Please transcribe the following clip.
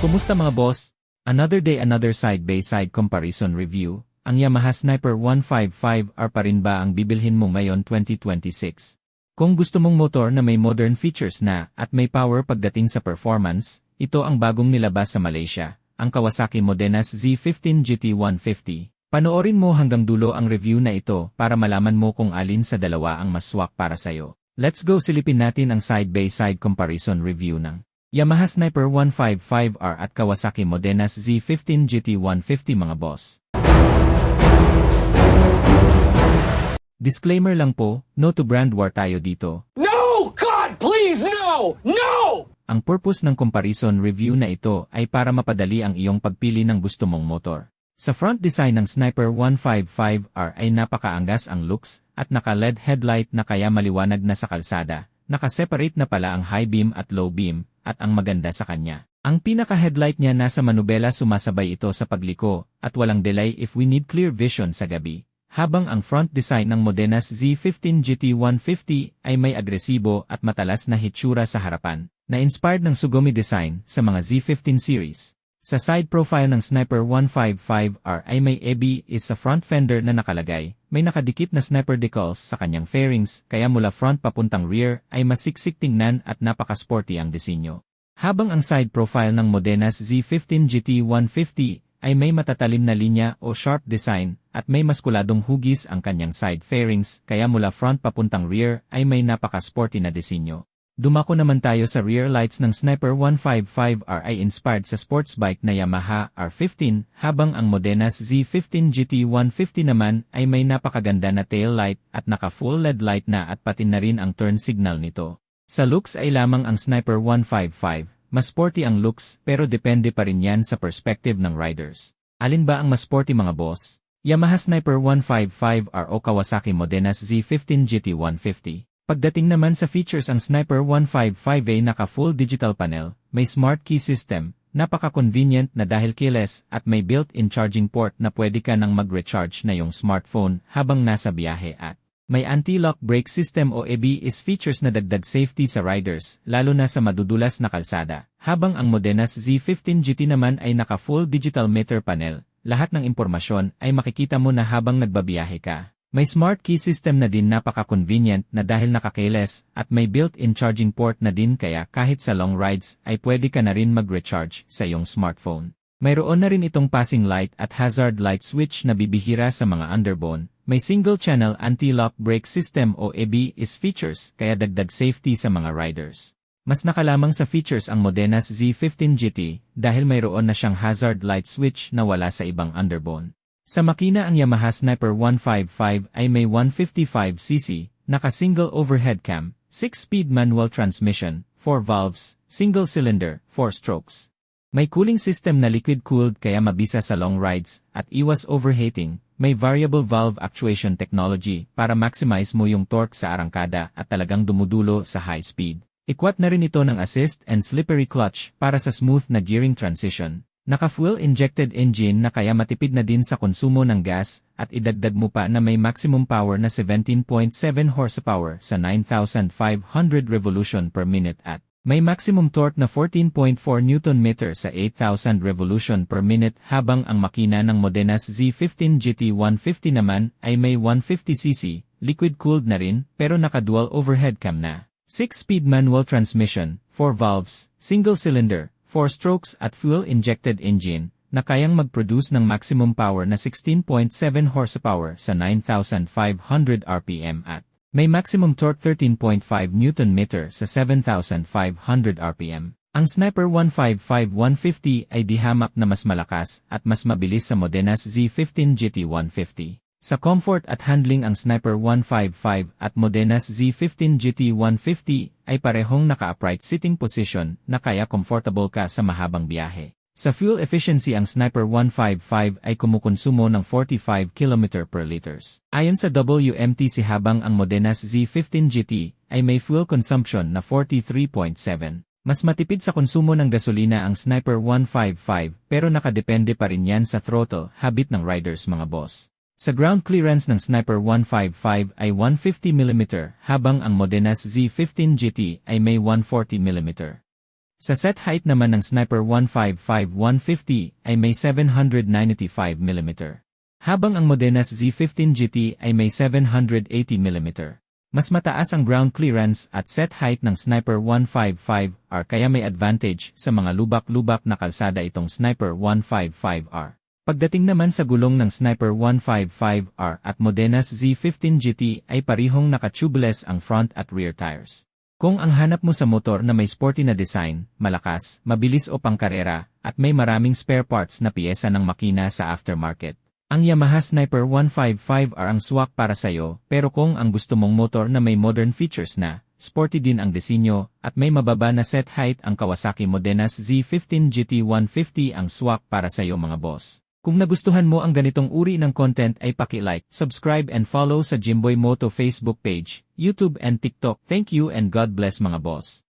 Kumusta mga boss? Another day another side-by-side comparison review. Ang Yamaha Sniper 155R pa rin ba ang bibilhin mo ngayon 2026? Kung gusto mong motor na may modern features na at may power pagdating sa performance, ito ang bagong nilabas sa Malaysia, ang Kawasaki Modenas Z15 GT150. Panoorin mo hanggang dulo ang review na ito para malaman mo kung alin sa dalawa ang mas swak para sa'yo. Let's go, silipin natin ang side-by-side comparison review ng Yamaha Sniper 155R at Kawasaki Modenas Z15 GT150 mga boss. Disclaimer lang po, no to brand war tayo dito. No! God, please, no! No! Ang purpose ng comparison review na ito ay para mapadali ang iyong pagpili ng gusto mong motor. Sa front design ng Sniper 155R ay napakaangas ang looks at naka-LED headlight na kaya maliwanag na sa kalsada. Naka-separate na pala ang high beam at low beam, at ang maganda sa kanya, ang pinaka-headlight niya nasa manubela, sumasabay ito sa pagliko, at walang delay if we need clear vision sa gabi. Habang ang front design ng Modenas Z15 GT150 ay may agresibo at matalas na hitsura sa harapan, na inspired ng Sugumi design sa mga Z15 series. Sa side profile ng Sniper 155R ay may ABS sa front fender na nakalagay, may nakadikit na sniper decals sa kanyang fairings, kaya mula front papuntang rear ay masiksik tingnan at napaka-sporty ang disenyo. Habang ang side profile ng Modenas Z15 GT150 ay may matatalim na linya o sharp design, at may maskuladong hugis ang kanyang side fairings, kaya mula front papuntang rear ay may napaka-sporty na disenyo. Dumako naman tayo sa rear lights ng Sniper 155R ay inspired sa sports bike na Yamaha R15, habang ang Modenas Z15 GT150 naman ay may napakaganda na tail light at naka-full LED light na at pati na rin ang turn signal nito. Sa looks ay lamang ang Sniper 155, mas sporty ang looks pero depende pa rin yan sa perspective ng riders. Alin ba ang mas sporty mga boss? Yamaha Sniper 155R o Kawasaki Modenas Z15 GT150? Pagdating naman sa features, ang Sniper 155 ay naka-full digital panel, may smart key system, napaka-convenient na dahil keyless at may built-in charging port na pwede ka nang mag-recharge na yung smartphone habang nasa biyahe, at may anti-lock brake system o ABS features na dagdag safety sa riders, lalo na sa madudulas na kalsada. Habang ang Modenas Z15 GT naman ay naka-full digital meter panel, lahat ng impormasyon ay makikita mo na habang nagbabiyahe ka. May smart key system na din, napaka-convenient na dahil naka-keyless at may built-in charging port na din, kaya kahit sa long rides ay pwede ka na rin mag-recharge sa iyong smartphone. Mayroon na rin itong passing light at hazard light switch na bibihira sa mga underbone. May single-channel anti-lock brake system o ABS features, kaya dagdag safety sa mga riders. Mas nakalamang sa features ang Modenas Z15 GT dahil mayroon na siyang hazard light switch na wala sa ibang underbone. Sa makina, ang Yamaha Sniper 155 ay may 155cc, naka-single overhead cam, 6-speed manual transmission, 4 valves, single cylinder, 4 strokes. May cooling system na liquid-cooled kaya mabisa sa long rides, at iwas overheating. May variable valve actuation technology para maximize mo yung torque sa arangkada at talagang dumudulo sa high speed. Ikwat na rin ito ng assist and slippery clutch para sa smooth na gearing transition. Naka-fuel injected engine na kaya matipid na din sa konsumo ng gas, at idagdag mo pa na may maximum power na 17.7 horsepower sa 9,500 revolution per minute at may maximum torque na 14.4 Nm sa 8,000 revolution per minute, habang ang makina ng Modenas Z15 GT150 naman ay may 150cc, liquid-cooled na rin pero naka-dual overhead cam na. 6-speed manual transmission, 4 valves, single cylinder, 4 strokes at fuel-injected engine, na kayang mag-produce ng maximum power na 16.7 horsepower sa 9,500 RPM at may maximum torque 13.5 Nm sa 7,500 RPM. Ang Sniper 155-150 ay dihamak na mas malakas at mas mabilis sa Modenas Z15 GT150. Sa comfort at handling, ang Sniper 155 at Modenas Z15 GT150 ay parehong naka-upright sitting position na kaya comfortable ka sa mahabang biyahe. Sa fuel efficiency, ang Sniper 155 ay kumukonsumo ng 45 km per liters. Ayon sa WMTC, habang ang Modenas Z15 GT ay may fuel consumption na 43.7. Mas matipid sa konsumo ng gasolina ang Sniper 155 pero nakadepende pa rin yan sa throttle habit ng riders mga boss. Sa ground clearance ng Sniper 155 ay 150mm habang ang Modenas Z15 GT ay may 140mm. Sa set height naman ng Sniper 155-150 ay may 795mm. Habang ang Modena Z15 GT ay may 780mm. Mas mataas ang ground clearance at set height ng Sniper 155R kaya may advantage sa mga lubak-lubak na kalsada itong Sniper 155R. Pagdating naman sa gulong ng Sniper 155R at Modena Z15 GT ay parihong naka-tubeless ang front at rear tires. Kung ang hanap mo sa motor na may sporty na design, malakas, mabilis o pangkarera, at may maraming spare parts na piyesa ng makina sa aftermarket, ang Yamaha Sniper 155R ang swak para sa'yo, pero kung ang gusto mong motor na may modern features na, sporty din ang disenyo, at may mababa na set height ang Kawasaki Modena Z15 GT 150 ang swak para sa'yo mga boss. Kung nagustuhan mo ang ganitong uri ng content ay paki-like, subscribe and follow sa Jimboy Moto Facebook page, YouTube and TikTok. Thank you and God bless mga boss.